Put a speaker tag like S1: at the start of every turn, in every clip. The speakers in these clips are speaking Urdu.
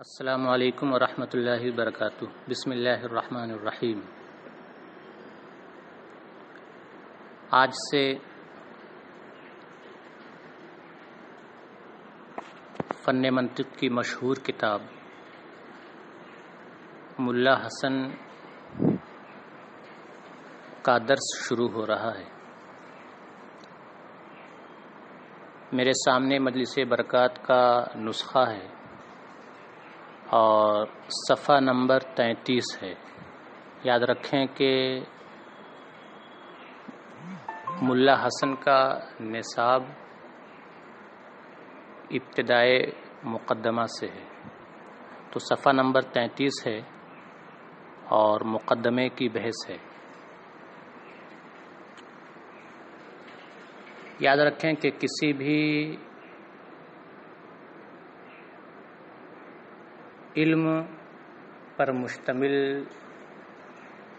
S1: السلام علیکم ورحمۃ اللہ وبرکاتہ۔ بسم اللہ الرحمن الرحیم۔ آج سے فن منطق کی مشہور کتاب ملا حسن کا درس شروع ہو رہا ہے۔ میرے سامنے مجلس برکات کا نسخہ ہے اور صفحہ نمبر 33 ہے۔ یاد رکھیں کہ ملا حسن کا نصاب ابتدائے مقدمہ سے ہے، تو صفحہ نمبر 33 ہے اور مقدمے کی بحث ہے۔ یاد رکھیں کہ کسی بھی علم پر مشتمل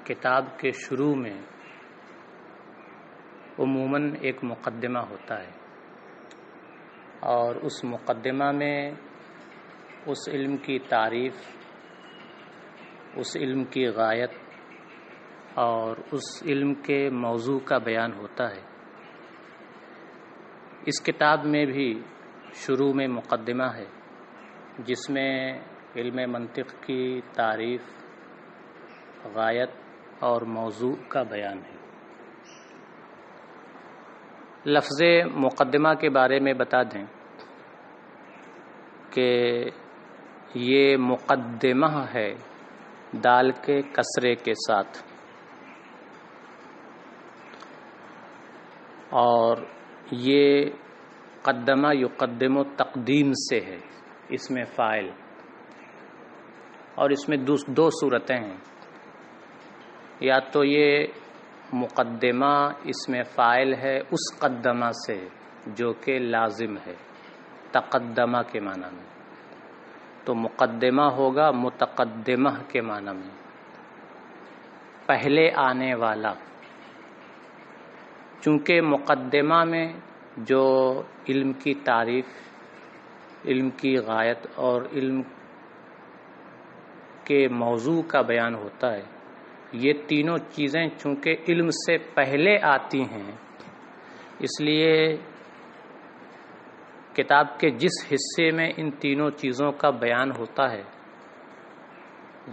S1: کتاب کے شروع میں عموماً ایک مقدمہ ہوتا ہے، اور اس مقدمہ میں اس علم کی تعریف، اس علم کی غایت اور اس علم کے موضوع کا بیان ہوتا ہے۔ اس کتاب میں بھی شروع میں مقدمہ ہے جس میں علم منطق کی تعریف، غایت اور موضوع کا بیان ہے۔ لفظ مقدمہ کے بارے میں بتا دیں کہ یہ مقدمہ ہے دال کے کسرے کے ساتھ، اور یہ قدمہ یقدم تقدیم سے ہے، اس میں فاعل، اور اس میں دو صورتیں ہیں۔ یا تو یہ مقدمہ اس میں فاعل ہے اس قدمہ سے جو کہ لازم ہے، تقدمہ کے معنی میں، تو مقدمہ ہوگا متقدمہ کے معنی میں، پہلے آنے والا۔ چونکہ مقدمہ میں جو علم کی تعریف، علم کی غایت اور علم کے موضوع کا بیان ہوتا ہے، یہ تینوں چیزیں چونکہ علم سے پہلے آتی ہیں، اس لیے کتاب کے جس حصے میں ان تینوں چیزوں کا بیان ہوتا ہے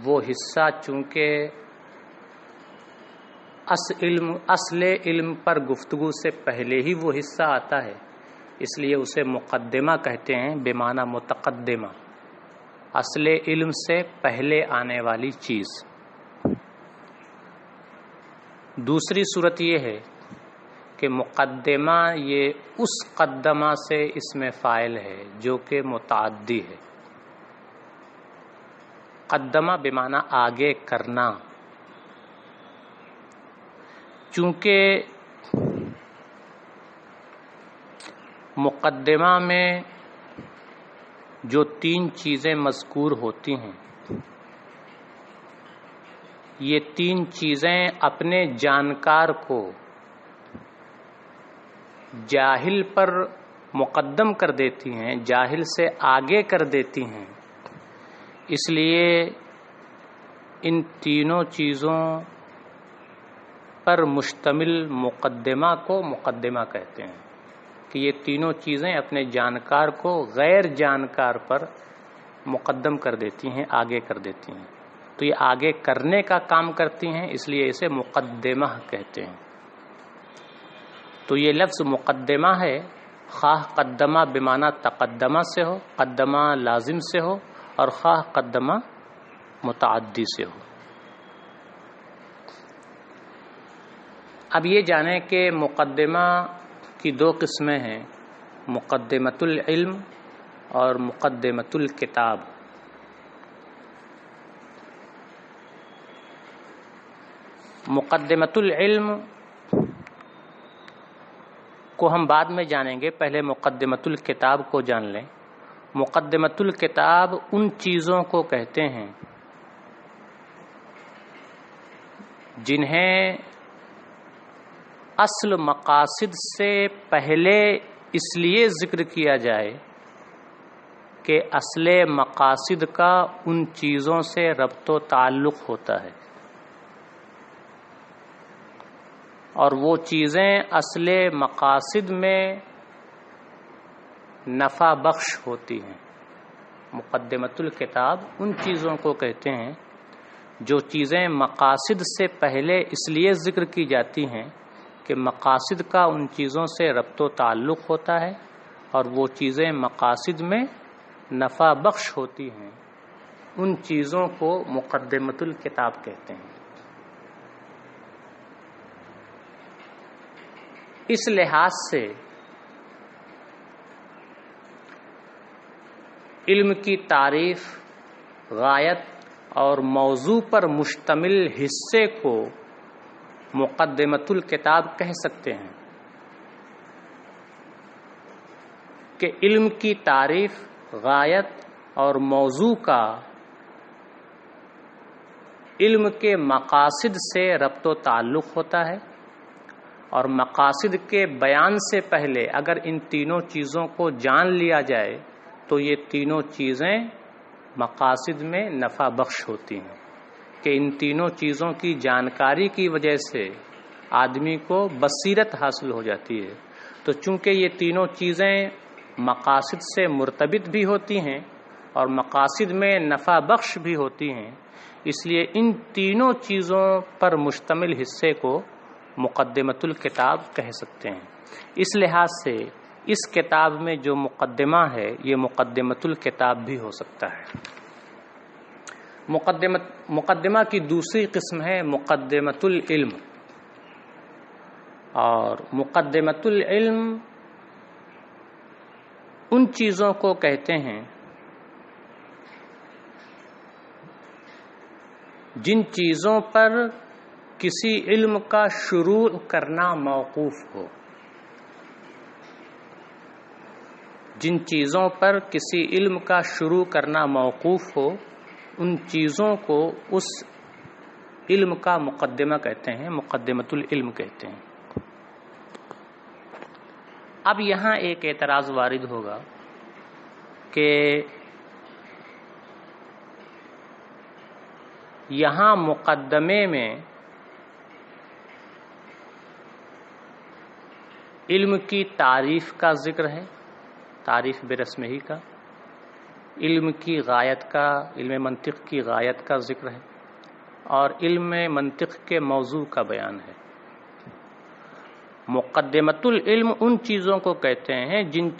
S1: وہ حصہ چونکہ اصل علم پر گفتگو سے پہلے ہی وہ حصہ آتا ہے، اس لیے اسے مقدمہ کہتے ہیں، بمعنی متقدمہ، اصل علم سے پہلے آنے والی چیز۔ دوسری صورت یہ ہے کہ مقدمہ یہ اس قدمہ سے اس میں فاعل ہے جو کہ متعدی ہے۔ قدمہ بمعنی آگے کرنا۔ چونکہ مقدمہ میں جو تین چیزیں مذکور ہوتی ہیں، یہ تین چیزیں اپنے جانکار کو جاہل پر مقدم کر دیتی ہیں، جاہل سے آگے کر دیتی ہیں، اس لیے ان تینوں چیزوں پر مشتمل مقدمہ کو مقدمہ کہتے ہیں، کہ یہ تینوں چیزیں اپنے جانکار کو غیر جانکار پر مقدم کر دیتی ہیں، آگے کر دیتی ہیں، تو یہ آگے کرنے کا کام کرتی ہیں، اس لیے اسے مقدمہ کہتے ہیں۔ تو یہ لفظ مقدمہ ہے، خواہ قدمہ بمعنی تقدمہ سے ہو، قدمہ لازم سے ہو، اور خواہ قدمہ متعدی سے ہو۔ اب یہ جانیں کہ مقدمہ کی دو قسمیں ہیں، مقدمۃ العلم اور مقدمۃ الکتاب۔ مقدمۃ العلم کو ہم بعد میں جانیں گے، پہلے مقدمۃ الکتاب کو جان لیں۔ مقدمۃ الکتاب ان چیزوں کو کہتے ہیں جنہیں اصل مقاصد سے پہلے اس لیے ذکر کیا جائے کہ اصل مقاصد کا ان چیزوں سے ربط و تعلق ہوتا ہے، اور وہ چیزیں اصل مقاصد میں نفع بخش ہوتی ہیں۔ مقدمۃ الکتاب ان چیزوں کو کہتے ہیں جو چیزیں مقاصد سے پہلے اس لیے ذکر کی جاتی ہیں کہ مقاصد کا ان چیزوں سے ربط و تعلق ہوتا ہے اور وہ چیزیں مقاصد میں نفع بخش ہوتی ہیں، ان چیزوں کو مقدمۃ الکتاب کہتے ہیں۔ اس لحاظ سے علم کی تعریف، غایت اور موضوع پر مشتمل حصے کو مقدمۃ الکتاب کہہ سکتے ہیں کہ علم کی تعریف، غایت اور موضوع کا علم کے مقاصد سے ربط و تعلق ہوتا ہے، اور مقاصد کے بیان سے پہلے اگر ان تینوں چیزوں کو جان لیا جائے تو یہ تینوں چیزیں مقاصد میں نفع بخش ہوتی ہیں، کہ ان تینوں چیزوں کی جانکاری کی وجہ سے آدمی کو بصیرت حاصل ہو جاتی ہے۔ تو چونکہ یہ تینوں چیزیں مقاصد سے مرتبط بھی ہوتی ہیں اور مقاصد میں نفع بخش بھی ہوتی ہیں، اس لیے ان تینوں چیزوں پر مشتمل حصے کو مقدمۃ الکتاب کہہ سکتے ہیں۔ اس لحاظ سے اس کتاب میں جو مقدمہ ہے یہ مقدمۃ الکتاب بھی ہو سکتا ہے۔ مقدمہ کی دوسری قسم ہے مقدمۃ العلم، اور مقدمۃ العلم ان چیزوں کو کہتے ہیں جن چیزوں پر کسی علم کا شروع کرنا موقوف ہو، جن چیزوں پر کسی علم کا شروع کرنا موقوف ہو ان چیزوں کو اس علم کا مقدمہ کہتے ہیں، مقدمۃ العلم کہتے ہیں۔ اب یہاں ایک اعتراض وارد ہوگا کہ یہاں مقدمے میں علم کی تعریف کا ذکر ہے، تعریف برسمہ ہی کا، علم کی غایت کا، علم منطق کی غایت کا ذکر ہے، اور علم منطق کے موضوع کا بیان ہے۔ مقدمۃ العلم ان چیزوں کو کہتے ہیں جن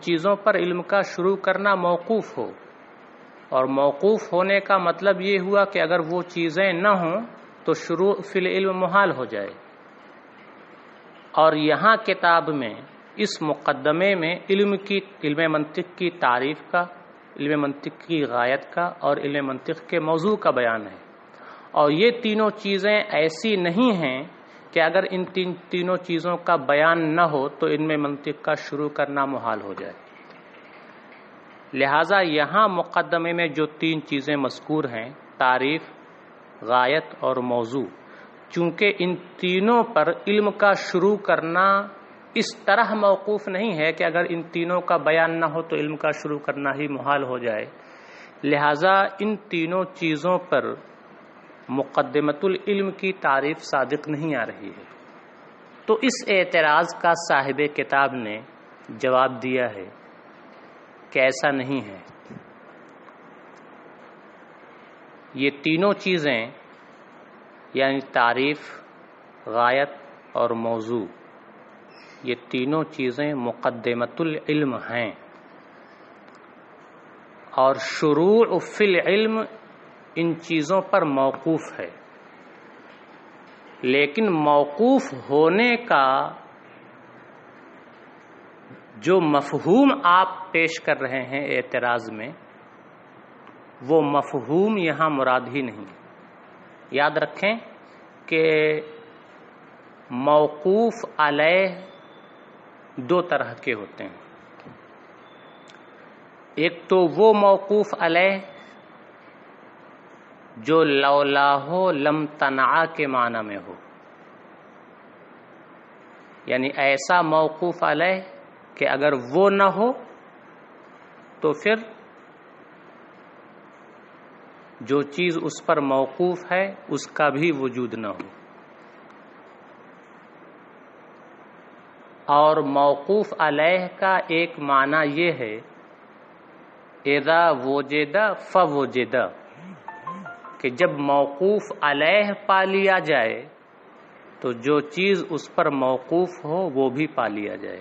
S1: چیزوں پر علم کا شروع کرنا موقوف ہو، اور موقوف ہونے کا مطلب یہ ہوا کہ اگر وہ چیزیں نہ ہوں تو شروع فی العلم محال ہو جائے۔ اور یہاں کتاب میں اس مقدمے میں علم منطق کی تعریف کا، علم منطق کی غایت کا اور علم منطق کے موضوع کا بیان ہے، اور یہ تینوں چیزیں ایسی نہیں ہیں کہ اگر ان تینوں چیزوں کا بیان نہ ہو تو ان میں منطق کا شروع کرنا محال ہو جائے۔ لہٰذا یہاں مقدمے میں جو تین چیزیں مذکور ہیں، تعریف، غایت اور موضوع، چونکہ ان تینوں پر علم کا شروع کرنا اس طرح موقوف نہیں ہے کہ اگر ان تینوں کا بیان نہ ہو تو علم کا شروع کرنا ہی محال ہو جائے، لہٰذا ان تینوں چیزوں پر مقدمۃ العلم کی تعریف صادق نہیں آ رہی ہے۔ تو اس اعتراض کا صاحب کتاب نے جواب دیا ہے کہ ایسا نہیں ہے، یہ تینوں چیزیں یعنی تعریف، غایت اور موضوع، یہ تینوں چیزیں مقدمۃ العلم ہیں، اور شروع فی العلم ان چیزوں پر موقوف ہے، لیکن موقوف ہونے کا جو مفہوم آپ پیش کر رہے ہیں اعتراض میں، وہ مفہوم یہاں مراد ہی نہیں۔ یاد رکھیں کہ موقوف علیہ دو طرح کے ہوتے ہیں، ایک تو وہ موقوف علیہ جو لولا ہو لم تنع کے معنی میں ہو، یعنی ایسا موقوف علیہ کہ اگر وہ نہ ہو تو پھر جو چیز اس پر موقوف ہے اس کا بھی وجود نہ ہو. اور موقوف علیہ کا ایک معنی یہ ہے اذا وجد فوجد، کہ جب موقوف علیہ پا لیا جائے تو جو چیز اس پر موقوف ہو وہ بھی پا لیا جائے.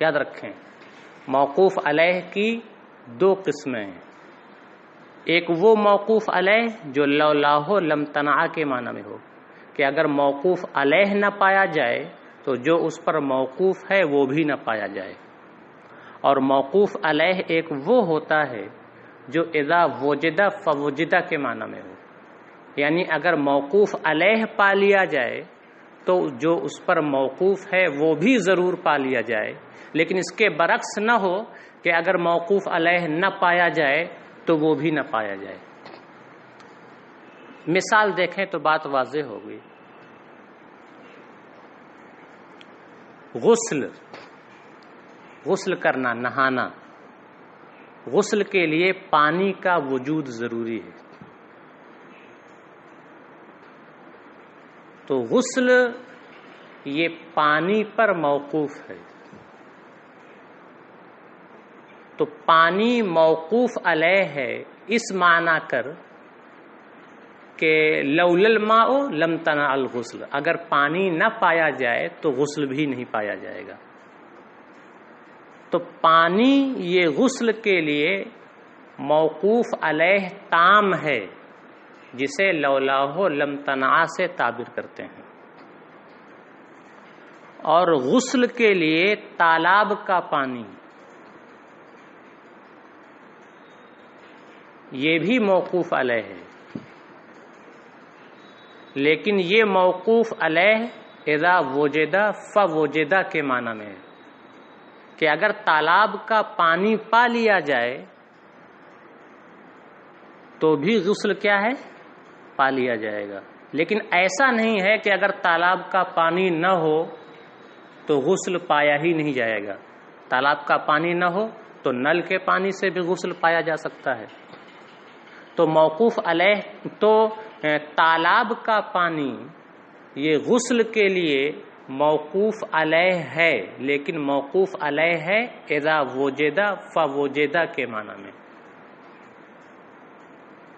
S1: یاد رکھیں موقوف علیہ کی دو قسمیں ہیں. ایک وہ موقوف علیہ جو لولاہ لم تنع کے معنی میں ہو کہ اگر موقوف علیہ نہ پایا جائے تو جو اس پر موقوف ہے وہ بھی نہ پایا جائے. اور موقوف علیہ ایک وہ ہوتا ہے جو اذا وجد فوجد کے معنی میں ہو، یعنی اگر موقوف علیہ پا لیا جائے تو جو اس پر موقوف ہے وہ بھی ضرور پا لیا جائے، لیکن اس کے برعکس نہ ہو کہ اگر موقوف علیہ نہ پایا جائے تو وہ بھی نہ پایا جائے. مثال دیکھیں تو بات واضح ہوگی. غسل کرنا، نہانا، غسل کے لیے پانی کا وجود ضروری ہے. تو غسل یہ پانی پر موقوف ہے. تو پانی موقوف علیہ ہے اس معنی کر کہ لولا الماء لم تنع الغسل، اگر پانی نہ پایا جائے تو غسل بھی نہیں پایا جائے گا. تو پانی یہ غسل کے لیے موقوف علیہ تام ہے جسے لولاہ لم تنع سے تعبیر کرتے ہیں. اور غسل کے لیے تالاب کا پانی یہ بھی موقوف علیہ ہے، لیکن یہ موقوف علیہ اذا وجد فوجد کے معنی میں ہے کہ اگر تالاب کا پانی پا لیا جائے تو بھی غسل کیا ہے، پا لیا جائے گا. لیکن ایسا نہیں ہے کہ اگر تالاب کا پانی نہ ہو تو غسل پایا ہی نہیں جائے گا. تالاب کا پانی نہ ہو تو نل کے پانی سے بھی غسل پایا جا سکتا ہے. تو موقوف علیہ تو تالاب کا پانی یہ غسل کے لیے موقوف علیہ ہے، لیکن موقوف علیہ ہے اذا وجد فوجد کے معنی میں.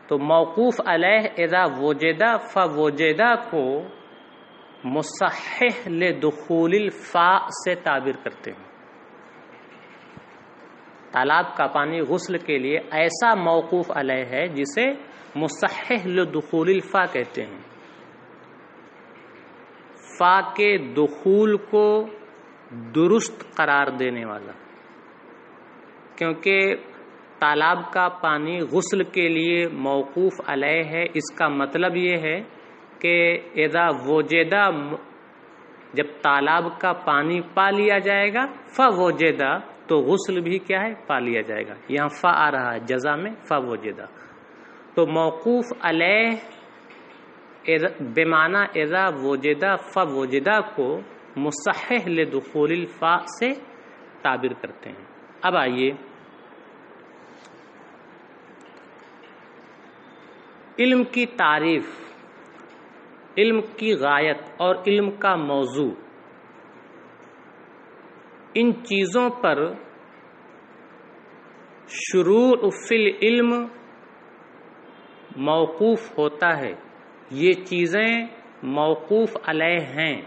S1: تو موقوف علیہ اذا وجد فوجد کو مصحح لدخول الفاء سے تعبیر کرتے ہیں. تالاب کا پانی غسل کے لیے ایسا موقوف علیہ ہے جسے مصحح لدخول الفاء کہتے ہیں. فا کے دخول کو درست قرار دینے والا، کیونکہ تالاب کا پانی غسل کے لیے موقوف علیہ ہے. اس کا مطلب یہ ہے کہ اذا وجدہ جب تالاب کا پانی پا لیا جائے گا فوجدہ تو غسل بھی کیا ہے، پا لیا جائے گا. یہاں فا آ رہا ہے جزا میں فوجدہ. تو موقوف علیہ بمعنی اذا وجدہ فوجدہ کو مصحح لدخول الفاء سے تعبیر کرتے ہیں. اب آئیے علم کی تعریف، علم کی غایت اور علم کا موضوع، ان چیزوں پر شروع فی العلم موقوف ہوتا ہے. یہ چیزیں موقوف علیہ ہیں،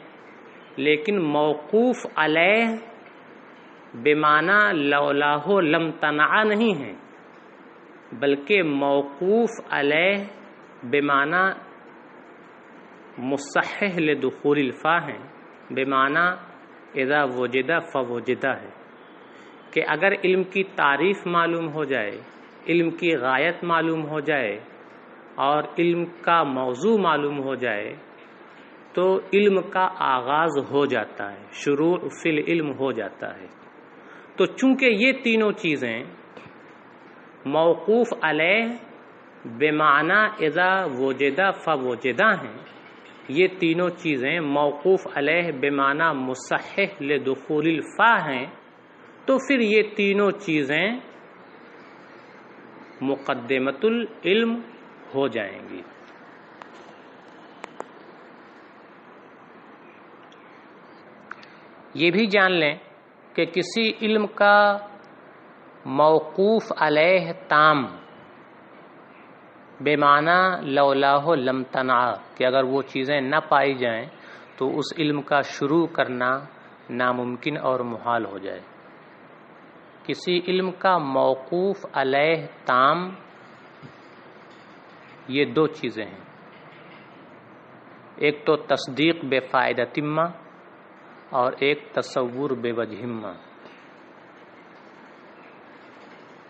S1: لیکن موقوف علیہ بمعنی لولاہ لم تنع نہیں ہیں، بلکہ موقوف علیہ بمعنی مصحح لدخول الفاء ہیں، بمعنی اذا وجدہ فوجدہ ہے. کہ اگر علم کی تعریف معلوم ہو جائے، علم کی غایت معلوم ہو جائے اور علم کا موضوع معلوم ہو جائے تو علم کا آغاز ہو جاتا ہے، شروع فی العلم ہو جاتا ہے. تو چونکہ یہ تینوں چیزیں موقوف علیہ بمعنی اذا وجدہ فوجدہ ہیں، یہ تینوں چیزیں موقوف علیہ بمعنی مصحح لدخول الفاء ہیں، تو پھر یہ تینوں چیزیں مقدمۃ العلم ہو جائیں گی۔ یہ بھی جان لیں کہ کسی علم کا موقوف علیہ تام بے معنی لولاہ لم تنع، کہ اگر وہ چیزیں نہ پائی جائیں تو اس علم کا شروع کرنا ناممکن اور محال ہو جائے۔ کسی علم کا موقوف علیہ تام یہ دو چیزیں ہیں، ایک تو تصدیق بے فائدہ تمہ اور ایک تصور بے وجہمہ۔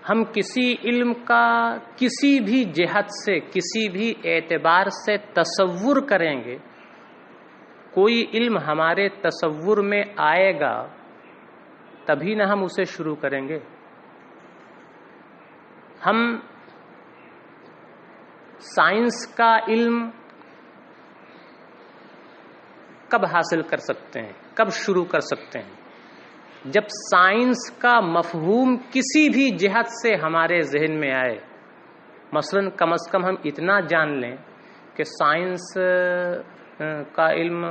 S1: ہم کسی علم کا کسی بھی جہت سے، کسی بھی اعتبار سے تصور کریں گے، کوئی علم ہمارے تصور میں آئے گا تبھی نہ ہم اسے شروع کریں گے۔ ہم سائنس کا علم کب حاصل کر سکتے ہیں، کب شروع کر سکتے ہیں؟ جب سائنس کا مفہوم کسی بھی جہت سے ہمارے ذہن میں آئے۔ مثلا کم از کم ہم اتنا جان لیں کہ سائنس کا علم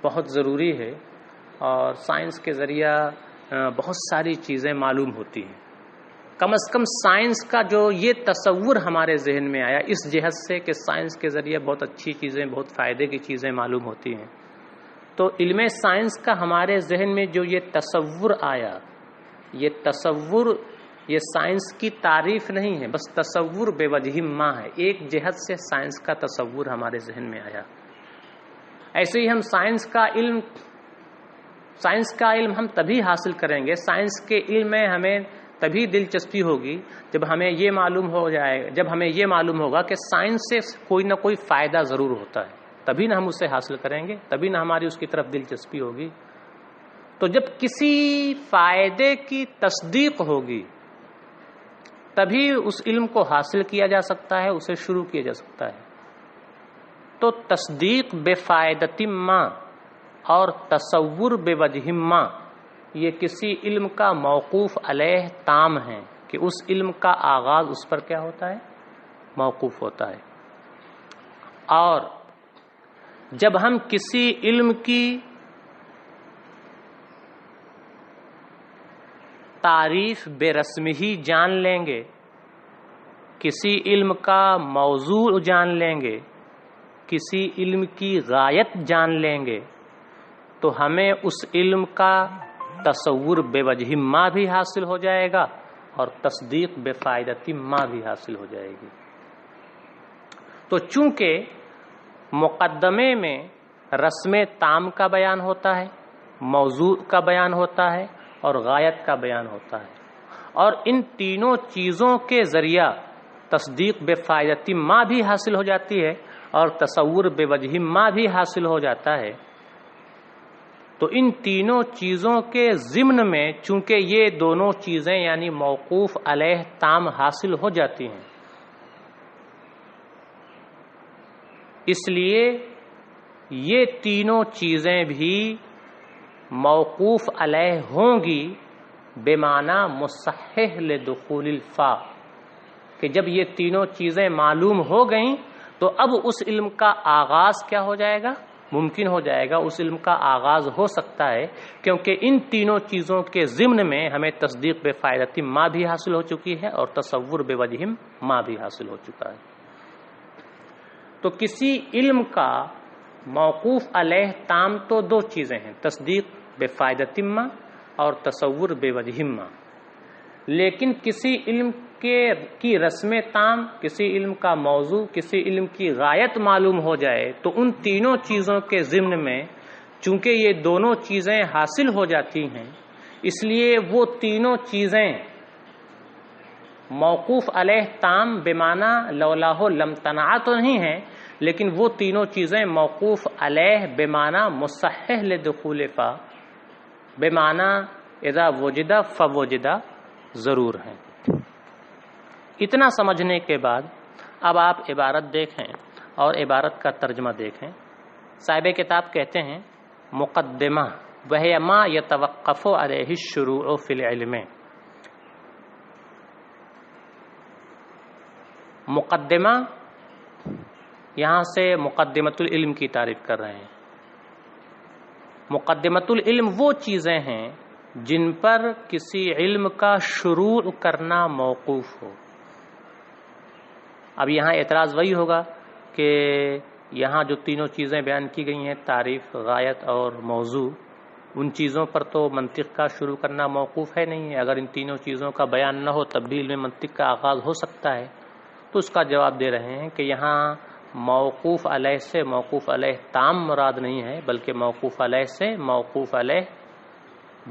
S1: بہت ضروری ہے اور سائنس کے ذریعہ بہت ساری چیزیں معلوم ہوتی ہیں۔ کم از کم سائنس کا جو یہ تصور ہمارے ذہن میں آیا اس جہت سے کہ سائنس کے ذریعے بہت اچھی چیزیں، بہت فائدے کی چیزیں معلوم ہوتی ہیں، تو علم سائنس کا ہمارے ذہن میں جو یہ تصور آیا، یہ تصور یہ سائنس کی تعریف نہیں ہے، بس تصور بے وجہ ما ہے، ایک جہت سے سائنس کا تصور ہمارے ذہن میں آیا۔ ایسے ہی ہم سائنس کا علم ہم تبھی حاصل کریں گے، سائنس کے علم میں ہمیں تبھی دلچسپی ہوگی جب ہمیں یہ معلوم ہوگا کہ سائنس سے کوئی نہ کوئی فائدہ ضرور ہوتا ہے، تبھی نہ ہم اسے حاصل کریں گے، تبھی نہ ہماری اس کی طرف دلچسپی ہوگی۔ تو جب کسی فائدے کی تصدیق ہوگی تبھی اس علم کو حاصل کیا جا سکتا ہے، اسے شروع کیا جا سکتا ہے۔ تو تصدیق بے فائدۃ ما اور تصور بے وجہ ما یہ کسی علم کا موقوف علیہ تام ہے کہ اس علم کا آغاز اس پر کیا ہوتا ہے؟ موقوف ہوتا ہے۔ اور جب ہم کسی علم کی تعریف بے رسمی ہی جان لیں گے، کسی علم کا موضوع جان لیں گے، کسی علم کی غایت جان لیں گے، تو ہمیں اس علم کا تصور بے وجہ ما بھی حاصل ہو جائے گا اور تصدیق بے فائدۃ ما بھی حاصل ہو جائے گی۔ تو چونکہ مقدمے میں رسم تام کا بیان ہوتا ہے، موضوع کا بیان ہوتا ہے اور غایت کا بیان ہوتا ہے، اور ان تینوں چیزوں کے ذریعہ تصدیق بے فائدۃ ما بھی حاصل ہو جاتی ہے اور تصور بے وجہ ما بھی حاصل ہو جاتا ہے، تو ان تینوں چیزوں کے ضمن میں چونکہ یہ دونوں چیزیں یعنی موقوف علیہ تام حاصل ہو جاتی ہیں، اس لیے یہ تینوں چیزیں بھی موقوف علیہ ہوں گی بے معنی مصحح لدخول الفا، کہ جب یہ تینوں چیزیں معلوم ہو گئیں تو اب اس علم کا آغاز کیا ہو جائے گا؟ ممکن ہو جائے گا، اس علم کا آغاز ہو سکتا ہے، کیونکہ ان تینوں چیزوں کے ضمن میں ہمیں تصدیق بے فائدۃ ما بھی حاصل ہو چکی ہے اور تصور بے وجہ ما بھی حاصل ہو چکا ہے۔ تو کسی علم کا موقوف علیہ تام تو دو چیزیں ہیں، تصدیق بے فائدۃ ما اور تصور بے وجہ ما، لیکن کسی علم کی رسم تام، کسی علم کا موضوع، کسی علم کی غایت معلوم ہو جائے تو ان تینوں چیزوں کے ضمن میں چونکہ یہ دونوں چیزیں حاصل ہو جاتی ہیں، اس لیے وہ تینوں چیزیں موقوف علیہ تام بے معنی لولاہ لم تنع تو نہیں ہیں، لیکن وہ تینوں چیزیں موقوف علیہ بے معنی مصحح لدخول فا، بے معنی اذا وجدہ فوجدہ ضرور ہیں۔ اتنا سمجھنے کے بعد اب آپ عبارت دیکھیں اور عبارت کا ترجمہ دیکھیں۔ صاحب کتاب کہتے ہیں مقدمہ وہی ما یتوقف علیہ الشروع فی العلم، مقدمہ یہاں سے مقدمۃ العلم کی تعریف کر رہے ہیں. مقدمۃ العلم وہ چیزیں ہیں جن پر کسی علم کا شروع کرنا موقوف ہو. اب یہاں اعتراض وہی ہوگا کہ یہاں جو تینوں چیزیں بیان کی گئی ہیں، تعریف، غایت اور موضوع، ان چیزوں پر تو منطق کا شروع کرنا موقوف ہے نہیں ہے. اگر ان تینوں چیزوں کا بیان نہ ہو تب بھی علم منطق کا آغاز ہو سکتا ہے. تو اس کا جواب دے رہے ہیں کہ یہاں موقوف علیہ سے موقوف علیہ تام مراد نہیں ہے، بلکہ موقوف علیہ سے موقوف علیہ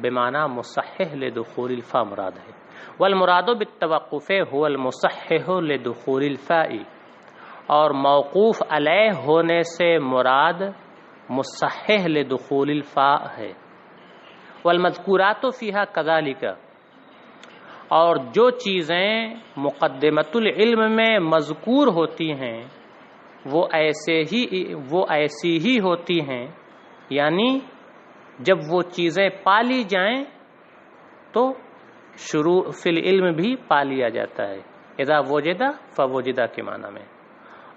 S1: بمعنی مصحح لدخول الفاء مراد ہے. والمراد بالتوقف هو المصحح لدخول الفاء، اور موقوف علیہ ہونے سے مراد مصحح لدخول الفاء ہے. والمذکورات فیہا کذالک، اور جو چیزیں مقدمۃ العلم میں مذکور ہوتی ہیں وہ ایسی ہی ہوتی ہیں، یعنی جب وہ چیزیں پا لی جائیں تو شروع فی العلم بھی پا لیا جاتا ہے. اذا وجد فوجد کے معنی میں.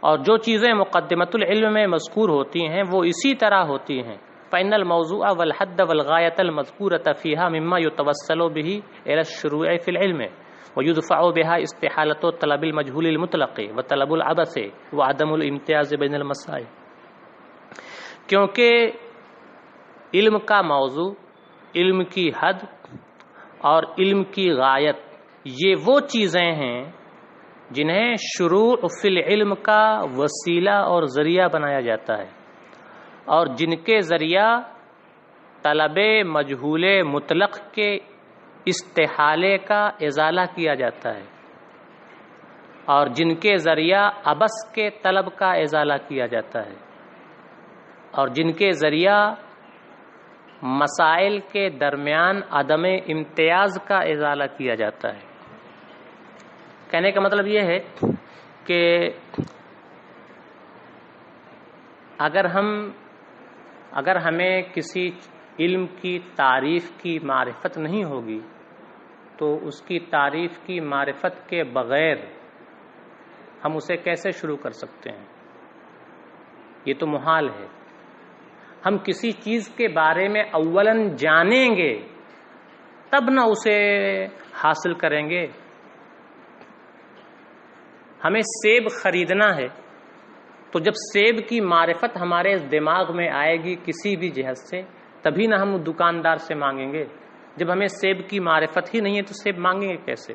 S1: اور جو چیزیں مقدمۃ العلم میں مذکور ہوتی ہیں وہ اسی طرح ہوتی ہیں. فإن الموضوع والحد والغاية المذكورة فيها مما يتوسل به إلى الشروع في العلم ويدفع بها استحالة طلب المجهول المطلق وطلب العبث وعدم الامتياز بين المسائل. کیونکہ علم کا موضوع، علم کی حد اور علم کی غایت یہ وہ چیزیں ہیں جنہیں شروع فی العلم کا وسیلہ اور ذریعہ بنایا جاتا ہے، اور جن کے ذریعہ طلب مجہول مطلق کے استحالے کا ازالہ کیا جاتا ہے، اور جن کے ذریعہ عبث کے طلب کا ازالہ کیا جاتا ہے، اور جن کے ذریعہ مسائل کے درمیان عدم امتیاز کا ازالہ کیا جاتا ہے. کہنے کا مطلب یہ ہے کہ اگر ہمیں کسی علم کی تعریف کی معرفت نہیں ہوگی تو اس کی تعریف کی معرفت کے بغیر ہم اسے کیسے شروع کر سکتے ہیں؟ یہ تو محال ہے. ہم کسی چیز کے بارے میں اولاً جانیں گے تب نہ اسے حاصل کریں گے. ہمیں سیب خریدنا ہے تو جب سیب کی معرفت ہمارے دماغ میں آئے گی کسی بھی جہت سے تبھی نہ ہم دکاندار سے مانگیں گے. جب ہمیں سیب کی معرفت ہی نہیں ہے تو سیب مانگیں گے کیسے؟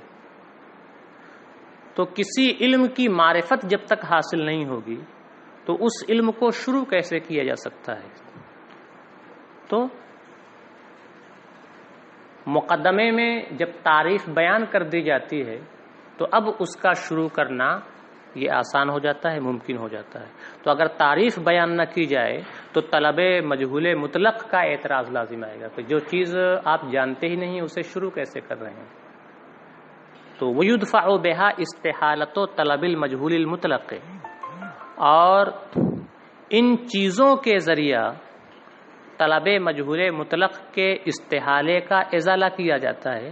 S1: تو کسی علم کی معرفت جب تک حاصل نہیں ہوگی تو اس علم کو شروع کیسے کیا جا سکتا ہے؟ تو مقدمے میں جب تعریف بیان کر دی جاتی ہے تو اب اس کا شروع کرنا یہ آسان ہو جاتا ہے، ممکن ہو جاتا ہے. تو اگر تعریف بیان نہ کی جائے تو طلب مجہول مطلق کا اعتراض لازم آئے گا کہ جو چیز آپ جانتے ہی نہیں اسے شروع کیسے کر رہے ہیں. تو وَيُدْفَعُ بِهَا اسْتِحَالَةُ طَلَبِ الْمَجْهُولِ الْمُطْلَقِ، اور ان چیزوں کے ذریعہ طلب مجہول مطلق کے استحالے کا ازالہ کیا جاتا ہے،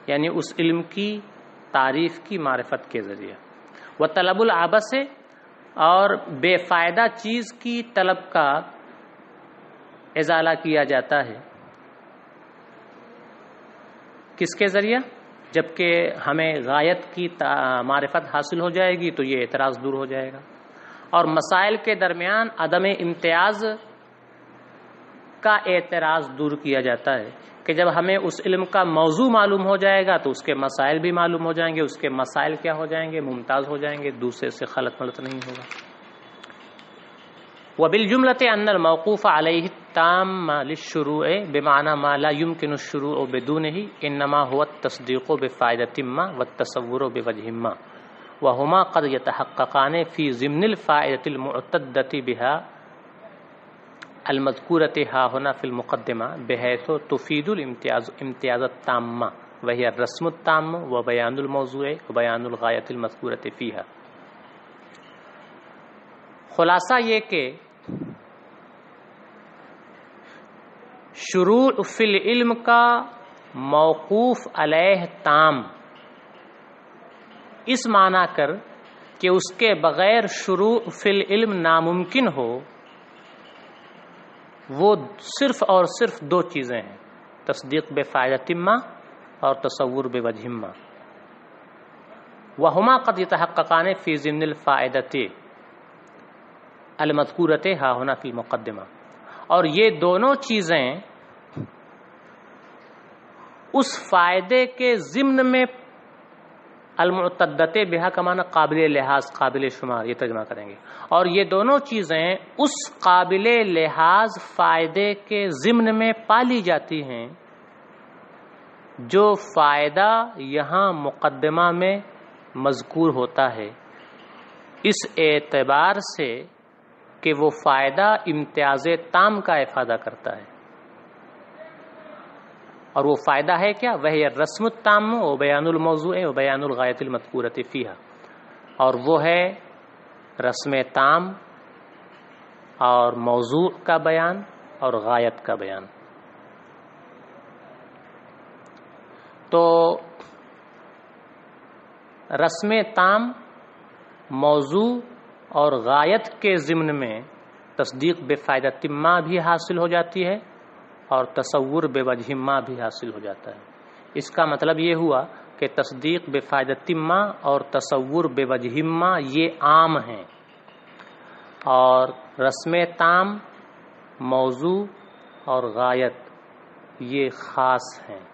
S1: یعنی اس علم کی تعریف کی معرفت کے ذریعہ. وطلب العبث، اور بے فائدہ چیز کی طلب کا ازالہ کیا جاتا ہے. کس کے ذریعہ؟ جبکہ ہمیں غایت کی معرفت حاصل ہو جائے گی تو یہ اعتراض دور ہو جائے گا. اور مسائل کے درمیان عدم امتیاز کا اعتراض دور کیا جاتا ہے کہ جب ہمیں اس علم کا موضوع معلوم ہو جائے گا تو اس کے مسائل بھی معلوم ہو جائیں گے. اس کے مسائل کیا ہو جائیں گے؟ ممتاز ہو جائیں گے، دوسرے سے خلط ملط نہیں ہوگا. وبالجملة أن الموقوف عليه التام للشروع بمعنى ما لا يمكن الشروع بدونه إنما هو التصديق بفائدة ما والتصور بوجه ما، وهما قد يتحققان في ضمن الفائدة المعتدة بها المذكورة ها هنا في المقدمة بحيث تفيد الامتياز التام وهي الرسم التام وبيان الموضوع وبيان الغاية المذكورة فيها. خلاصہ یہ کہ شروع فی العلم کا موقوف علیہ تام اس معنی کر کہ اس کے بغیر شروع فی العلم ناممکن ہو، وہ صرف اور صرف دو چیزیں ہیں، تصدیق بفائدۃ ما اور تصور بوجہ ما، وہما قد یتحققان فی ضمن الفائدۃ المذکورۃ ہا ہنا فی المقدمہ، اور یہ دونوں چیزیں اس فائدے کے ضمن میں، المعتدۃ بہا کا معنی قابل لحاظ، قابل شمار، یہ ترجمہ کریں گے، اور یہ دونوں چیزیں اس قابل لحاظ فائدے کے ضمن میں پالی جاتی ہیں جو فائدہ یہاں مقدمہ میں مذکور ہوتا ہے، اس اعتبار سے کہ وہ فائدہ امتیاز تام کا افادہ کرتا ہے، اور وہ فائدہ ہے کیا؟ وہ رسم التام و بیان الموضوع و بیان الغایۃ المذکورۃ فیہا، اور وہ ہے رسم تام اور موضوع کا بیان اور غایت کا بیان۔ تو رسم تام، موضوع اور غایت کے ضمن میں تصدیق بفائدۃ ما بھی حاصل ہو جاتی ہے اور تصور بوجہ ما بھی حاصل ہو جاتا ہے۔ اس کا مطلب یہ ہوا کہ تصدیق بفائدۃ ما اور تصور بوجہ ما یہ عام ہیں، اور رسم تام، موضوع اور غایت یہ خاص ہیں،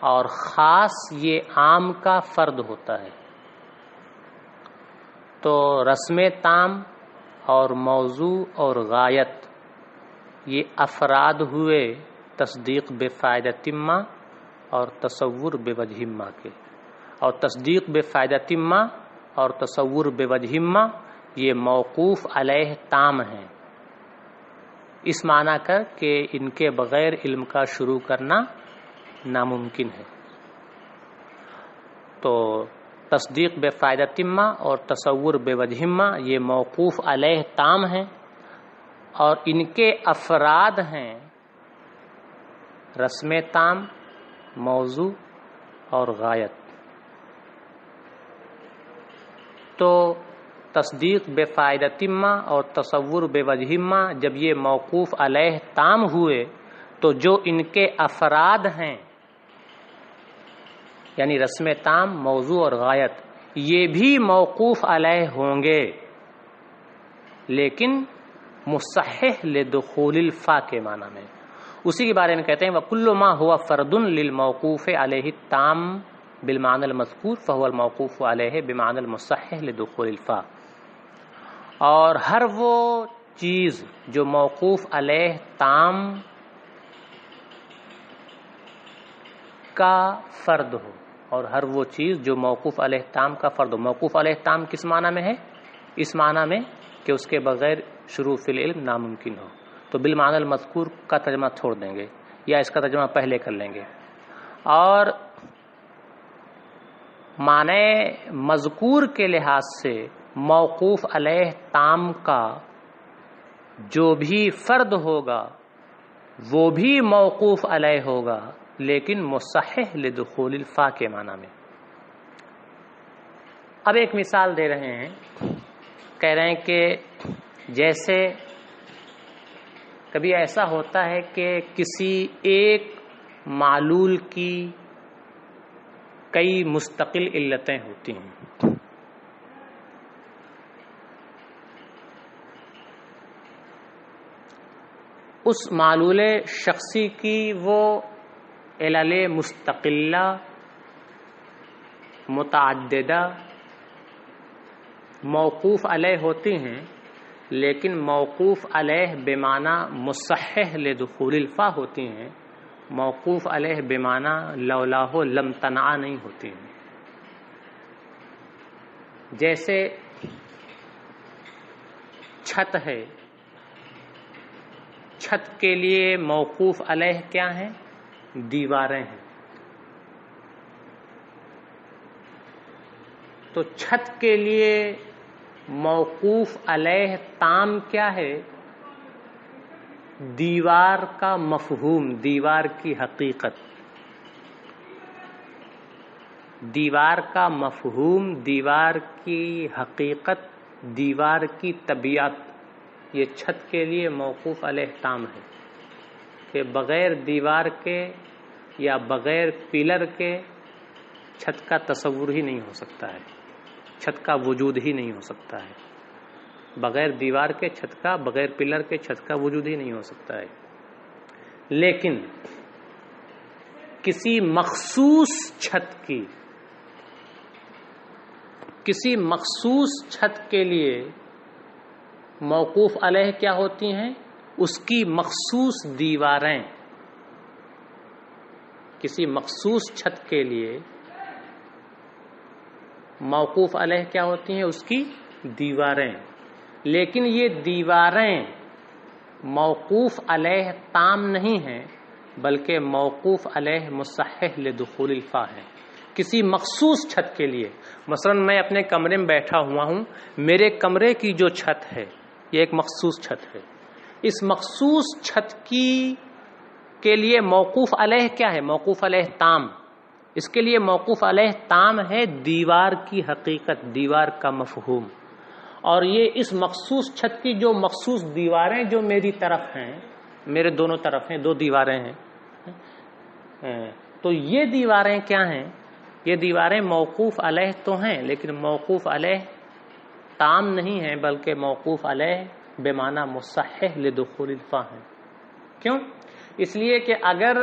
S1: اور خاص یہ عام کا فرد ہوتا ہے۔ تو رسم تام اور موضوع اور غایت یہ افراد ہوئے تصدیق بفائدۃ ما اور تصور بوجہ ما کے، اور تصدیق بفائدۃ ما اور تصور بوجہ ما یہ موقوف علیہ تام ہیں، اس معنی کر کہ ان کے بغیر علم کا شروع کرنا ناممکن ہے۔ تو تصدیق بفائدۃ ما اور تصور بوجہ ما یہ موقوف علیہ تام ہیں، اور ان کے افراد ہیں رسم تام، موضوع اور غایت۔ تو تصدیق بفائدۃ ما اور تصور بوجہ ما جب یہ موقوف علیہ تام ہوئے تو جو ان کے افراد ہیں یعنی رسم تام، موضوع اور غایت یہ بھی موقوف علیہ ہوں گے، لیکن مصحح لدخول الفا کے معنی میں۔ اسی کے بارے میں کہتے ہیں وَكُلُّ مَا هُوَ فَرْدٌ لِلْمَوْقُوفِ عَلَيْهِ التَّامِّ بِالْمَعْنَى الْمَذْكُورِ فَهُوَ الْمَوْقُوفُ عَلَيْهِ بِمَعْنَى الْمُصَحِّحِ لِدُخُولِ الْفَا، اور ہر وہ چیز جو موقوف علیہ تام کا فرد ہو، اور ہر وہ چیز جو موقوف علیہ تام کا فرد ہو۔ موقوف علیہ تام کس معنی میں ہے؟ اس معنی میں کہ اس کے بغیر شروع فی العلم ناممکن ہو۔ تو بالمعنی المذکور کا ترجمہ چھوڑ دیں گے یا اس کا ترجمہ پہلے کر لیں گے، اور معنی مذکور کے لحاظ سے موقوف علیہ تام کا جو بھی فرد ہوگا وہ بھی موقوف علیہ ہوگا، لیکن مصحح لدخول الفا کے معنی میں۔ اب ایک مثال دے رہے ہیں، کہہ رہے ہیں کہ جیسے کبھی ایسا ہوتا ہے کہ کسی ایک معلول کی کئی مستقل علتیں ہوتی ہیں، اس معلول شخصی کی وہ علل مستقلہ متعددہ موقوف علیہ ہوتی ہیں، لیکن موقوف علیہ بمعنی مصحح لدخول الفا ہوتی ہیں، موقوف علیہ بمعنی لولاہ لم تنع نہیں ہوتی ہیں۔ جیسے چھت ہے، چھت کے لیے موقوف علیہ کیا ہیں؟ دیواریں ہیں۔ تو چھت کے لیے موقوف علیہ تام کیا ہے؟ دیوار کا مفہوم، دیوار کی حقیقت۔ دیوار کا مفہوم، دیوار کی حقیقت، دیوار کی طبیعت، یہ چھت کے لیے موقوف علیہ تام ہے کہ بغیر دیوار کے یا بغیر پلر کے چھت کا تصور ہی نہیں ہو سکتا ہے، چھت کا وجود ہی نہیں ہو سکتا ہے، بغیر دیوار کے چھت کا، بغیر پلر کے چھت کا وجود ہی نہیں ہو سکتا ہے۔ لیکن کسی مخصوص چھت کی، کسی مخصوص چھت کے لیے موقوف علیہ کیا ہوتی ہیں؟ اس کی مخصوص دیواریں۔ کسی مخصوص چھت کے لیے موقوف علیہ کیا ہوتی ہیں؟ اس کی دیواریں۔ لیکن یہ دیواریں موقوف علیہ تام نہیں ہیں، بلکہ موقوف علیہ مصحح لدخول الفا ہے۔ کسی مخصوص چھت کے لیے، مثلا میں اپنے کمرے میں بیٹھا ہوا ہوں، میرے کمرے کی جو چھت ہے یہ ایک مخصوص چھت ہے، اس مخصوص چھت کے لیے موقوف علیہ کیا ہے؟ موقوف علیہ تام۔ اس کے لیے موقوف علیہ تام ہے دیوار کی حقیقت، دیوار کا مفہوم۔ اور یہ اس مخصوص چھت کی جو مخصوص دیواریں جو میری طرف ہیں، میرے دونوں طرف ہیں، 2 دیواریں ہیں، تو یہ دیواریں کیا ہیں؟ یہ دیواریں موقوف علیہ تو ہیں، لیکن موقوف علیہ تام نہیں ہیں، بلکہ موقوف علیہ بمعنی مصحح لدخول الفا ہیں۔ کیوں؟ اس لیے کہ اگر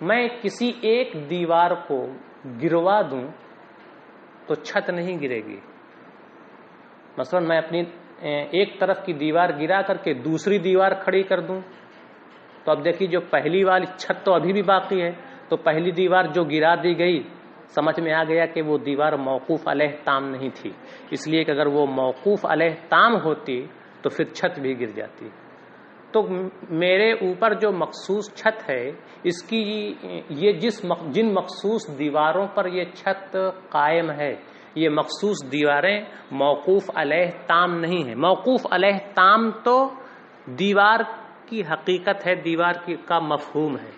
S1: میں کسی ایک دیوار کو گروا دوں تو چھت نہیں گرے گی۔ مثلا میں اپنی ایک طرف کی دیوار گرا کر کے دوسری دیوار کھڑی کر دوں تو اب دیکھیے جو پہلی والی چھت تو ابھی بھی باقی ہے، تو پہلی دیوار جو گرا دی گئی، سمجھ میں آ گیا کہ وہ دیوار موقوف علیہ تام نہیں تھی، اس لیے کہ اگر وہ موقوف علیہ تام ہوتی تو پھر چھت بھی گر جاتی۔ تو میرے اوپر جو مخصوص چھت ہے، اس کی یہ جن مخصوص دیواروں پر یہ چھت قائم ہے، یہ مخصوص دیواریں موقوف علیہ تام نہیں ہیں۔ موقوف علیہ تام تو دیوار کی حقیقت ہے، دیوار کا مفہوم ہے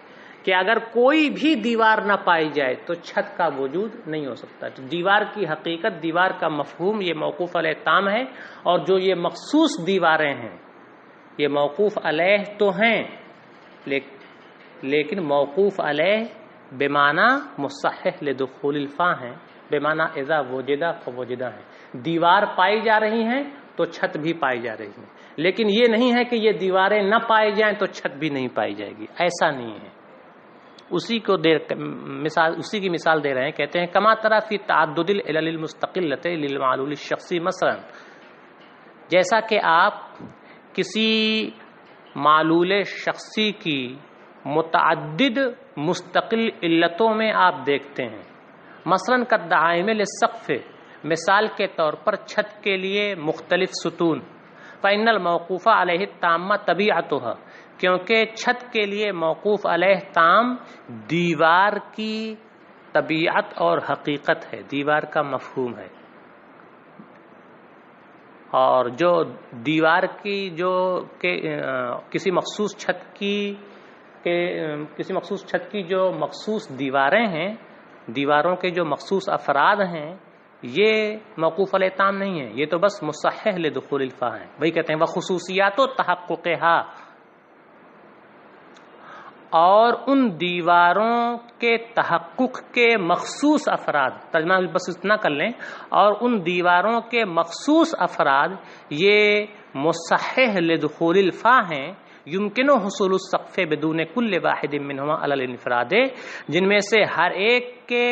S1: کہ اگر کوئی بھی دیوار نہ پائی جائے تو چھت کا وجود نہیں ہو سکتا۔ تو دیوار کی حقیقت، دیوار کا مفہوم یہ موقوف علیہ تام ہے، اور جو یہ مخصوص دیواریں ہیں یہ موقوف علیہ تو ہیں، لیکن موقوف علیہ بمعنی مصحح لدخول الفا ہیں، بمعنی اذا وجدہ فوجدہ ہیں۔ دیوار پائی جا رہی ہیں تو چھت بھی پائی جا رہی ہیں، لیکن یہ نہیں ہے کہ یہ دیواریں نہ پائی جائیں تو چھت بھی نہیں پائی جائے گی، ایسا نہیں ہے۔ اسی کی مثال دے رہے ہیں، کہتے ہیں کما ترى فی تعدد العلل المستقلۃ للمعلول الشخصی، مثلا جیسا کہ آپ کسی معلول شخصی کی متعدد مستقل علتوں میں آپ دیکھتے ہیں، مثلا کالدعائم للسقف، مثال کے طور پر چھت کے لیے مختلف ستون، فإن الموقوف علیہ التامہ طبیعتها، کیونکہ چھت کے لیے موقوف علیہ تام دیوار کی طبیعت اور حقیقت ہے، دیوار کا مفہوم ہے۔ اور جو دیوار کی جو کہ کسی مخصوص چھت کی جو مخصوص دیواریں ہیں، دیواروں کے جو مخصوص افراد ہیں، یہ موقوف علیہ تام نہیں ہے، یہ تو بس مصحح لدخول الفا ہیں۔ وہی کہتے ہیں وخصوصیات و تحققها، اور ان دیواروں کے تحقق کے مخصوص افراد، ترجمہ بس اتنا کر لیں، اور ان دیواروں کے مخصوص افراد یہ مصحح لدخول الفا ہیں، یمکن حصول السقف بدون کل واحد منہما علی الانفراد، جن میں سے ہر ایک کے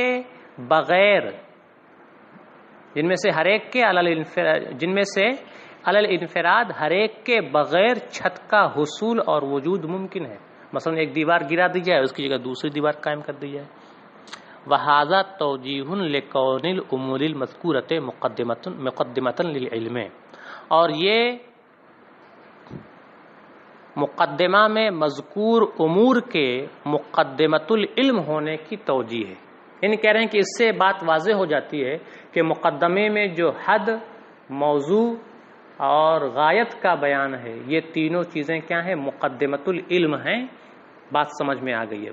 S1: علی الانفراد ہر ایک کے بغیر چھت کا حصول اور وجود ممکن ہے۔ مثلا ایک دیوار گرا دی جائے، اس کی جگہ دوسری دیوار قائم کر دی جائے۔ وَهَذَا تَوْجِيهٌ لِقَوْنِ الْأُمُورِ الْمَذْكُورَةِ مُقَدِّمَةً لِلْعِلْمِ، اور یہ مقدمہ میں مذکور امور کے مقدمۃ العلم ہونے کی توجیہ ہے۔ یعنی کہہ رہے ہیں کہ اس سے بات واضح ہو جاتی ہے کہ مقدمے میں جو حد، موضوع اور غایت کا بیان ہے، یہ تینوں چیزیں کیا ہیں؟ مقدمۃ العلم ہیں۔ بات سمجھ میں آ گئی ہے۔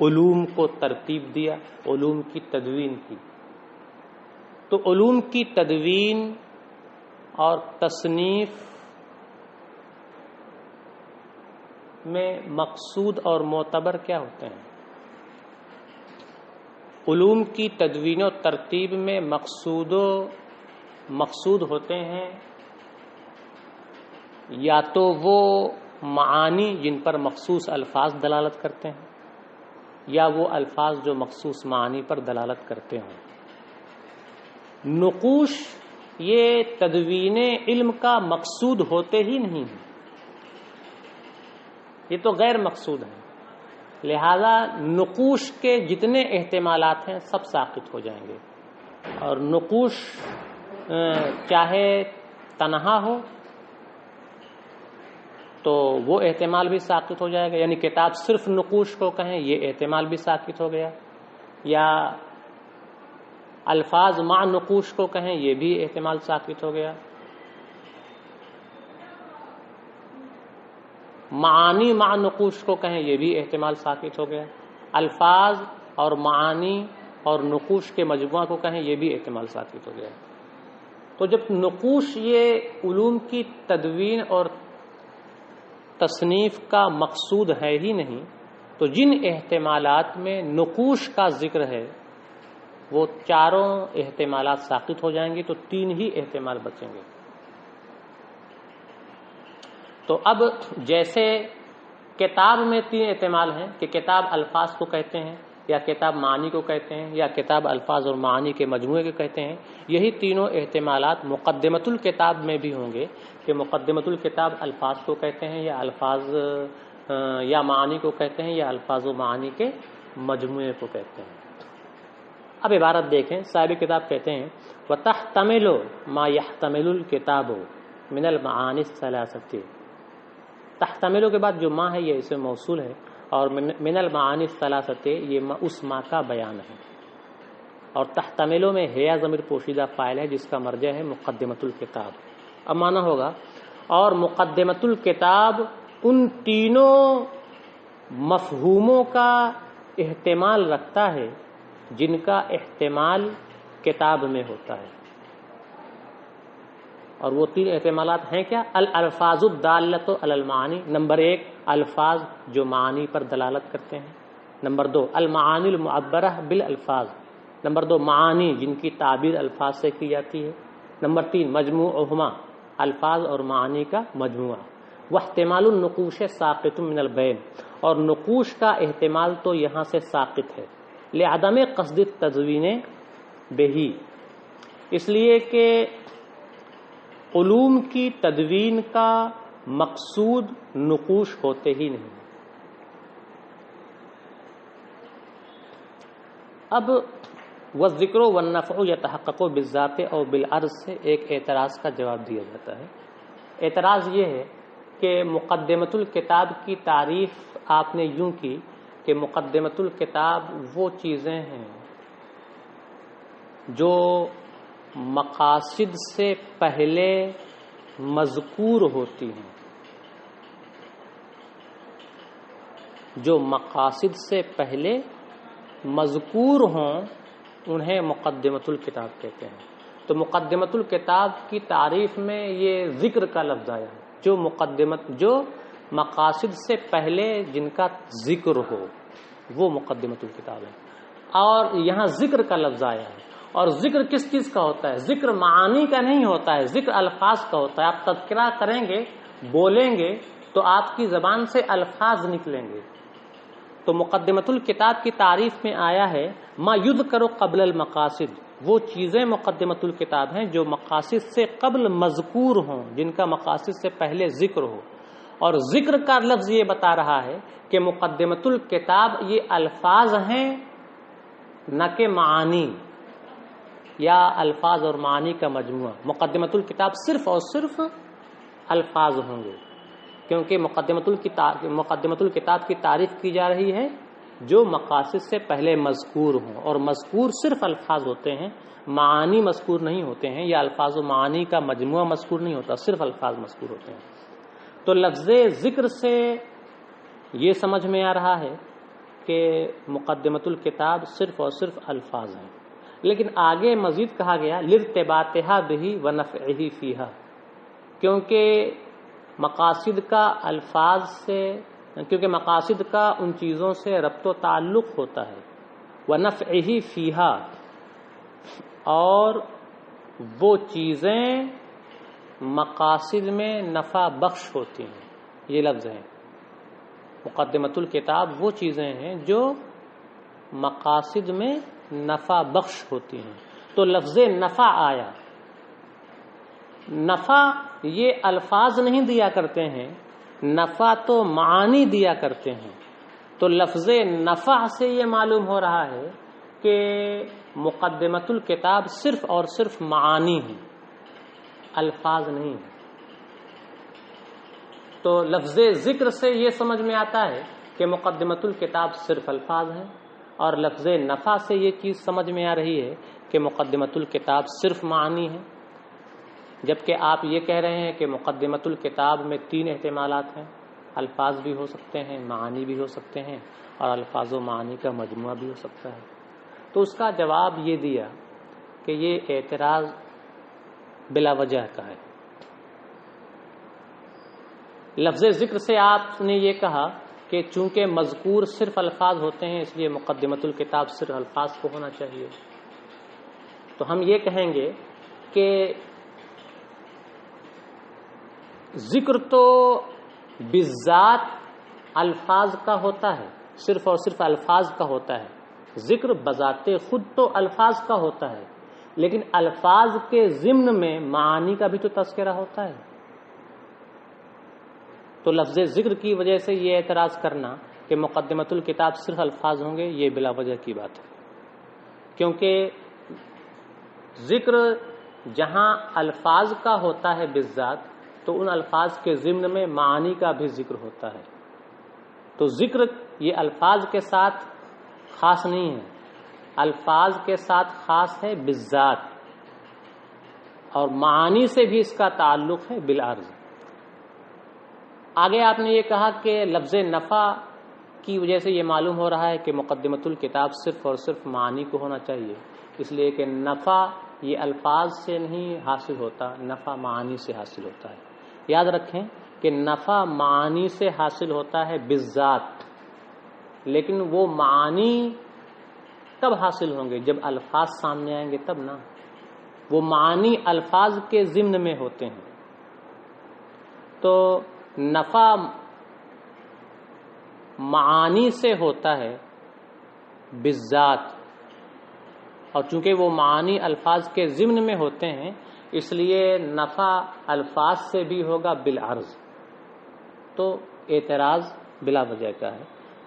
S1: علوم کو ترتیب دیا، علوم کی تدوین کی. تو علوم کی تدوین اور تصنیف میں مقصود اور معتبر کیا ہوتے ہیں؟ علوم کی تدوین و ترتیب میں مقصود ہوتے ہیں یا تو وہ معانی جن پر مخصوص الفاظ دلالت کرتے ہیں، یا وہ الفاظ جو مخصوص معانی پر دلالت کرتے ہیں. نقوش یہ تدوین علم کا مقصود ہوتے ہی نہیں ہیں، یہ تو غیر مقصود ہے. لہذا نقوش کے جتنے احتمالات ہیں سب ساقط ہو جائیں گے. اور نقوش چاہے تنہا ہو تو وہ احتمال بھی ساقط ہو جائے گا، یعنی کتاب صرف نقوش کو کہیں یہ احتمال بھی ساقط ہو گیا، یا الفاظ مع نقوش کو کہیں یہ بھی احتمال ساقط ہو گیا. معانی مع نقوش کو کہیں یہ بھی احتمال ساقط ہو گیا. الفاظ اور معانی اور نقوش کے مجموعہ کو کہیں یہ بھی احتمال ساقط ہو گیا. تو جب نقوش یہ علوم کی تدوین اور تصنیف کا مقصود ہے ہی نہیں، تو جن احتمالات میں نقوش کا ذکر ہے وہ چاروں احتمالات ساقط ہو جائیں گے، تو 3 ہی احتمال بچیں گے. تو اب جیسے کتاب میں 3 احتمال ہیں کہ کتاب الفاظ کو کہتے ہیں، یا کتاب معانی کو کہتے ہیں، یا کتاب الفاظ اور معانی کے مجموعے کو کہتے ہیں، یہی تینوں احتمالات مقدمۃ الکتاب میں بھی ہوں گے کہ مقدمۃ الکتاب الفاظ کو کہتے ہیں، یا الفاظ یا معانی کو کہتے ہیں، یا الفاظ و معانی کے مجموعے کو کہتے ہیں. اب عبارت دیکھیں، صاحب کتاب کہتے ہیں وَتَحْتَمِلُ مَا يَحْتَمِلُ الْكِتَابُ مِنَ الْمَعَانِ الثَّلَاثَةِ. تحتملو کے بعد جو ما ہے یہ اسے موصول ہے، اور من المعانی الثلاثۃ یہ اس ما کا بیان ہے. اور تحتملو میں ہے ضمیر پوشیدہ فاعل ہے جس کا مرجع ہے مقدمۃ الکتاب. اب معنی ہوگا اور مقدمۃ الکتاب ان تینوں مفہوموں کا احتمال رکھتا ہے جن کا احتمال کتاب میں ہوتا ہے. اور وہ 3 احتمالات ہیں کیا؟ الالفاظ الدالۃ علی المعانی، نمبر 1 الفاظ جو معانی پر دلالت کرتے ہیں، نمبر 2 المعانی المعبرہ بالالفاظ، نمبر 2 معانی جن کی تعبیر الفاظ سے کی جاتی ہے، نمبر 3 مجموعہما الفاظ اور معانی کا مجموعہ. واحتمال النقوش ساقط من البین، اور نقوش کا احتمال تو یہاں سے ساقط ہے لعدم قصد التدوین بہی، اس لیے کہ علوم کی تدوین کا مقصود نقوش ہوتے ہی نہیں. اب والذکر والنفع یتحقق بالذات او بالعرض سے ایک اعتراض کا جواب دیا جاتا ہے. اعتراض یہ ہے کہ مقدمۃ الکتاب کی تعریف آپ نے یوں کی کہ مقدمۃ الکتاب وہ چیزیں ہیں جو مقاصد سے پہلے مذکور ہوتی ہیں، جو مقاصد سے پہلے مذکور ہوں انہیں مقدمۃ الکتاب کہتے ہیں. تو مقدمۃ الکتاب کی تعریف میں یہ ذکر کا لفظ آیا ہے، جو مقاصد سے پہلے جن کا ذکر ہو وہ مقدمۃ الکتاب ہے. اور یہاں ذکر کا لفظ آیا ہے، اور ذکر کس چیز کا ہوتا ہے؟ ذکر معانی کا نہیں ہوتا ہے، ذکر الفاظ کا ہوتا ہے. آپ تذکرہ کریں گے، بولیں گے تو آپ کی زبان سے الفاظ نکلیں گے. تو مقدمۃ الکتاب کی تعریف میں آیا ہے ما یذکر قبل المقاصد، وہ چیزیں مقدمۃ الکتاب ہیں جو مقاصد سے قبل مذکور ہوں، جن کا مقاصد سے پہلے ذکر ہو. اور ذکر کا لفظ یہ بتا رہا ہے کہ مقدمۃ الکتاب یہ الفاظ ہیں نہ کہ معانی یا الفاظ اور معانی کا مجموعہ. مقدمۃ الکتاب صرف اور صرف الفاظ ہوں گے، کیونکہ مقدمۃ الکتاب کی تعریف کی جا رہی ہے جو مقاصد سے پہلے مذکور ہوں، اور مذکور صرف الفاظ ہوتے ہیں، معانی مذکور نہیں ہوتے ہیں، یا الفاظ و معانی کا مجموعہ مذکور نہیں ہوتا، صرف الفاظ مذکور ہوتے ہیں. تو لفظ ذکر سے یہ سمجھ میں آ رہا ہے کہ مقدمۃ الکتاب صرف اور صرف الفاظ ہیں، لیکن آگے مزید کہا گیا لارتباطہا بہ ونفعہ فیہا، کیونکہ مقاصد کا الفاظ سے، کیونکہ مقاصد کا ان چیزوں سے ربط و تعلق ہوتا ہے، ونفعہ فیہا، اور وہ چیزیں مقاصد میں نفع بخش ہوتی ہیں. یہ لفظ ہیں مقدمۃ الکتاب، وہ چیزیں ہیں جو مقاصد میں نفع بخش ہوتی ہیں. تو لفظ نفع آیا. نفع یہ الفاظ نہیں دیا کرتے ہیں، نفع تو معانی دیا کرتے ہیں. تو لفظ نفع سے یہ معلوم ہو رہا ہے کہ مقدمۃ الکتاب صرف اور صرف معانی ہیں، الفاظ نہیں ہیں. تو لفظ ذکر سے یہ سمجھ میں آتا ہے کہ مقدمۃ الکتاب صرف الفاظ ہیں، اور لفظ نفع سے یہ چیز سمجھ میں آ رہی ہے کہ مقدمۃ الکتاب صرف معانی ہے. جبکہ آپ یہ کہہ رہے ہیں کہ مقدمۃ الکتاب میں 3 احتمالات ہیں، الفاظ بھی ہو سکتے ہیں، معانی بھی ہو سکتے ہیں، اور الفاظ و معانی کا مجموعہ بھی ہو سکتا ہے. تو اس کا جواب یہ دیا کہ یہ اعتراض بلا وجہ کا ہے. لفظ ذکر سے آپ نے یہ کہا کہ چونکہ مذکور صرف الفاظ ہوتے ہیں اس لیے مقدمۃ الکتاب صرف الفاظ کو ہونا چاہیے. تو ہم یہ کہیں گے کہ ذکر تو بالذات الفاض کا ہوتا ہے، صرف اور صرف الفاظ کا ہوتا ہے. ذکر بذات خود تو الفاظ کا ہوتا ہے، لیکن الفاظ کے ضمن میں معانی کا بھی تو تذکرہ ہوتا ہے. تو لفظ ذکر کی وجہ سے یہ اعتراض کرنا کہ مقدمۃ الکتاب صرف الفاظ ہوں گے، یہ بلا وجہ کی بات ہے. کیونکہ ذکر جہاں الفاظ کا ہوتا ہے بالذات، تو ان الفاظ کے ضمن میں معانی کا بھی ذکر ہوتا ہے. تو ذکر یہ الفاظ کے ساتھ خاص نہیں ہے، الفاظ کے ساتھ خاص ہے بالذات، اور معانی سے بھی اس کا تعلق ہے بالعرض. آگے آپ نے یہ کہا کہ لفظ نفع کی وجہ سے یہ معلوم ہو رہا ہے کہ مقدمۃ الکتاب صرف اور صرف معانی کو ہونا چاہیے، اس لیے کہ نفع یہ الفاظ سے نہیں حاصل ہوتا، نفع معانی سے حاصل ہوتا ہے. یاد رکھیں کہ نفع معانی سے حاصل ہوتا ہے بالذات، لیکن وہ معانی کب حاصل ہوں گے؟ جب الفاظ سامنے آئیں گے تب نا. وہ معانی الفاظ کے ضمن میں ہوتے ہیں. تو نفع معانی سے ہوتا ہے بالذات، اور چونکہ وہ معانی الفاظ کے ضمن میں ہوتے ہیں اس لیے نفع الفاظ سے بھی ہوگا بالعرض. تو اعتراض بلا وجہ کا ہے.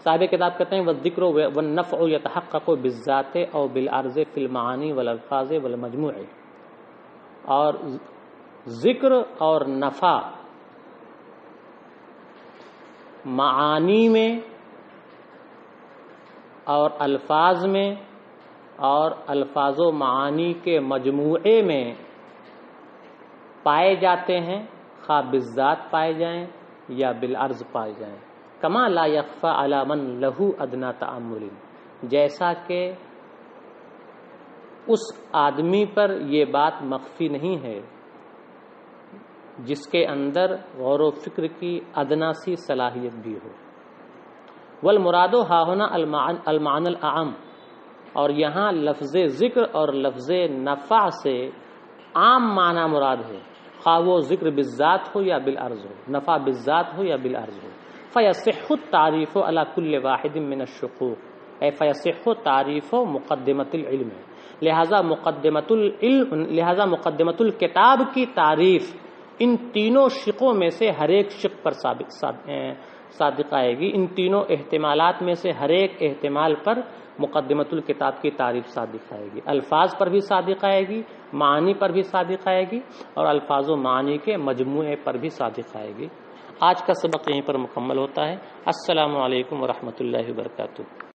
S1: صاحب کتاب کہتے ہیں والذکر والنفع یتحقق بالذات او بالعرض فی المعانی والالفاظ والمجموع. اور ذکر اور نفع معانی میں اور الفاظ میں اور الفاظ و معانی کے مجموعے میں پائے جاتے ہیں، خواہ بالذات پائے جائیں یا بالعرض پائے جائیں. کما لا یخفی علی من لہ ادنی تأمل، جیسا کہ اس آدمی پر یہ بات مخفی نہیں ہے جس کے اندر غور و فکر کی ادنا سی صلاحیت بھی ہو. والمراد ہا ہونا المعنى الاعم، اور یہاں لفظ ذکر اور لفظ نفع سے عام معنی مراد ہے، خواہ وہ ذکر بالذات ہو یا بالعرض ہو، نفع بالذات ہو یا بالعرض ہو. فیصح التعریف علی کل واحد من الشقوق، اے فیصح تعریف مقدمۃ العلم، لہذا مقدمۃ الکتاب کی تعریف ان تینوں شقوں میں سے ہر ایک شق پر صادق آئے گی. ان تینوں احتمالات میں سے ہر ایک احتمال پر مقدمۃ الکتاب کی تعریف صادق آئے گی. الفاظ پر بھی صادق آئے گی، معانی پر بھی صادق آئے گی، اور الفاظ و معانی کے مجموعے پر بھی صادق آئے گی. آج کا سبق یہیں پر مکمل ہوتا ہے. السلام علیکم ورحمۃ اللہ وبرکاتہ.